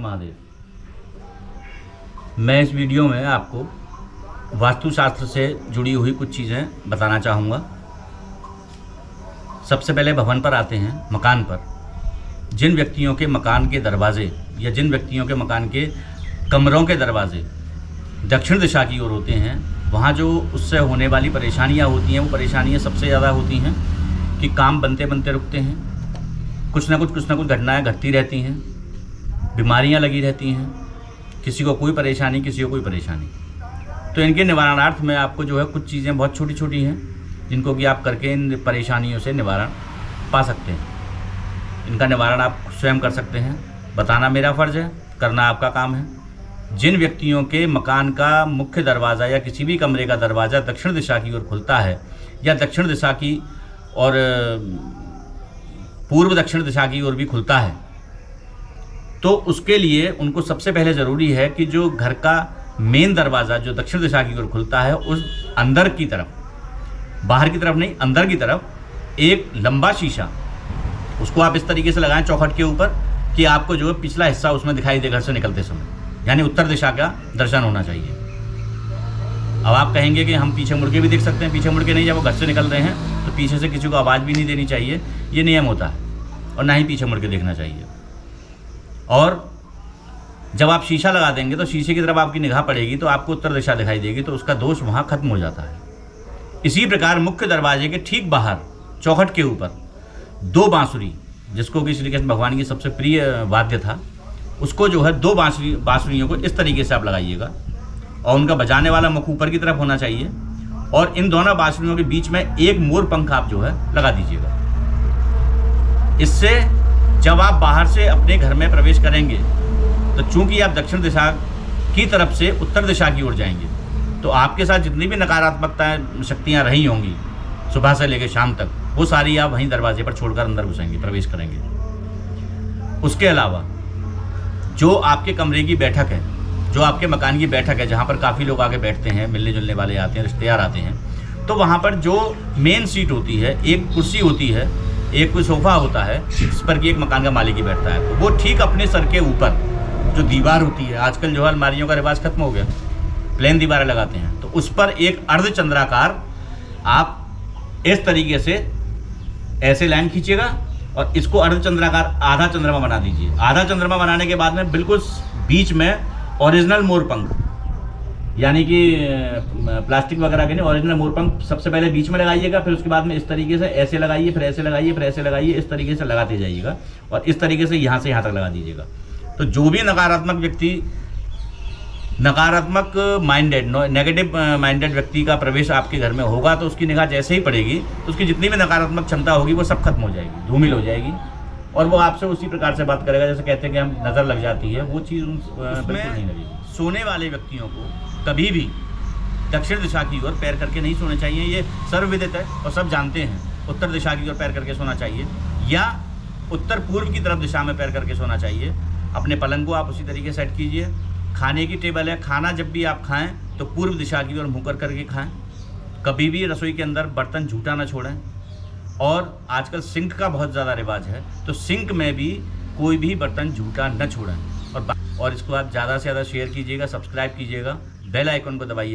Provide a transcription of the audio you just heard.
महादेव। मैं इस वीडियो में आपको वास्तुशास्त्र से जुड़ी हुई कुछ चीज़ें बताना चाहूँगा। सबसे पहले भवन पर आते हैं। मकान पर जिन व्यक्तियों के मकान के दरवाजे या जिन व्यक्तियों के मकान के कमरों के दरवाजे दक्षिण दिशा की ओर होते हैं, वहाँ जो उससे होने वाली परेशानियाँ होती हैं, वो परेशानियाँ सबसे ज़्यादा होती हैं कि काम बनते बनते रुकते हैं, कुछ ना कुछ घटनाएं घटती रहती हैं, बीमारियां लगी रहती हैं, किसी को कोई परेशानी, किसी को कोई परेशानी। तो इनके निवारणार्थ में आपको जो है कुछ चीज़ें बहुत छोटी छोटी हैं जिनको कि आप करके इन परेशानियों से निवारण पा सकते हैं। इनका निवारण आप स्वयं कर सकते हैं। बताना मेरा फ़र्ज़ है, करना आपका काम है। जिन व्यक्तियों के मकान का मुख्य दरवाज़ा या किसी भी कमरे का दरवाज़ा दक्षिण दिशा की ओर खुलता है या दक्षिण दिशा की और पूर्व दक्षिण दिशा की ओर भी खुलता है, तो उसके लिए उनको सबसे पहले ज़रूरी है कि जो घर का मेन दरवाज़ा जो दक्षिण दिशा की ओर खुलता है, उस अंदर की तरफ, बाहर की तरफ नहीं, अंदर की तरफ एक लंबा शीशा, उसको आप इस तरीके से लगाएं चौखट के ऊपर कि आपको जो है पिछला हिस्सा उसमें दिखाई दे घर से निकलते समय, यानी उत्तर दिशा का दर्शन होना चाहिए। अब आप कहेंगे कि हम पीछे मुड़ के भी देख सकते हैं। पीछे मुड़ के नहीं, जब वो घर से निकल रहे हैं तो पीछे से किसी को आवाज़ भी नहीं देनी चाहिए, ये नियम होता है, और ना ही पीछे मुड़ के देखना चाहिए। और जब आप शीशा लगा देंगे तो शीशे की तरफ आपकी निगाह पड़ेगी तो आपको उत्तर दिशा दिखाई देगी, तो उसका दोष वहाँ खत्म हो जाता है। इसी प्रकार मुख्य दरवाजे के ठीक बाहर चौखट के ऊपर 2 बांसुरी, जिसको कि श्री कृष्ण भगवान की सबसे प्रिय वाद्य था, उसको जो है 2 बांसुरियों को इस तरीके से आप लगाइएगा और उनका बजाने वाला मुख ऊपर की तरफ होना चाहिए, और इन दोनों बांसुरियों के बीच में एक मोर पंख आप जो है लगा दीजिएगा। इससे जब आप बाहर से अपने घर में प्रवेश करेंगे तो चूंकि आप दक्षिण दिशा की तरफ से उत्तर दिशा की ओर जाएंगे, तो आपके साथ जितनी भी नकारात्मकताएं शक्तियां रही होंगी सुबह से लेकर शाम तक, वो सारी आप वहीं दरवाजे पर छोड़कर अंदर घुसेंगे, प्रवेश करेंगे। उसके अलावा जो आपके कमरे की बैठक है, जो आपके मकान की बैठक है, जहाँ पर काफ़ी लोग आके बैठते हैं, मिलने जुलने वाले आते हैं, रिश्तेदार आते हैं, तो वहाँ पर जो मेन सीट होती है, एक कुर्सी होती है, एक कोई सोफ़ा होता है जिस पर कि एक मकान का मालिक ही बैठता है, तो वो ठीक अपने सर के ऊपर जो दीवार होती है, आजकल जो है अलमारियों का रिवाज खत्म हो गया, प्लेन दीवारें लगाते हैं, तो उस पर एक अर्धचंद्राकार आप इस तरीके से ऐसे लाइन खींचिएगा और इसको अर्धचंद्राकार आधा चंद्रमा बना दीजिए। आधा चंद्रमा बनाने के बाद में बिल्कुल बीच में ओरिजिनल मोर पंख, यानी कि प्लास्टिक वगैरह के नहीं, ओरिजिनल मोर पंख सबसे पहले बीच में लगाइएगा, फिर उसके बाद में इस तरीके से ऐसे लगाइए, फिर ऐसे लगाइए, फिर ऐसे लगाइए, इस तरीके से लगाते जाइएगा और इस तरीके से यहाँ से यहाँ तक लगा दीजिएगा। तो जो भी नकारात्मक व्यक्ति, नकारात्मक माइंडेड, नेगेटिव माइंडेड व्यक्ति का प्रवेश आपके घर में होगा, तो उसकी निगाह जैसे ही पड़ेगी तो उसकी जितनी भी नकारात्मक क्षमता होगी वो सब खत्म हो जाएगी, धूमिल हो जाएगी, और वो आपसे उसी प्रकार से बात करेगा जैसे कहते हैं कि हम नज़र लग जाती है, वो चीज़ बिल्कुल नहीं लगेगी। सोने वाले व्यक्तियों को कभी भी दक्षिण दिशा की ओर पैर करके नहीं सोना चाहिए, ये सर्वविदित है और सब जानते हैं। उत्तर दिशा की ओर पैर करके सोना चाहिए या उत्तर पूर्व की तरफ दिशा में पैर करके सोना चाहिए। अपने पलंग को आप उसी तरीके सेट कीजिए। खाने की टेबल है, खाना जब भी आप खाएं तो पूर्व दिशा की ओर मुँह कर करके खाएं। कभी भी रसोई के अंदर बर्तन झूठा ना छोड़ें, और आजकल सिंक का बहुत ज़्यादा रिवाज है, तो सिंक में भी कोई भी बर्तन झूठा न छोड़ें। और इसको आप ज़्यादा से ज़्यादा शेयर कीजिएगा, सब्सक्राइब कीजिएगा, बेल आइकन को दबाइए।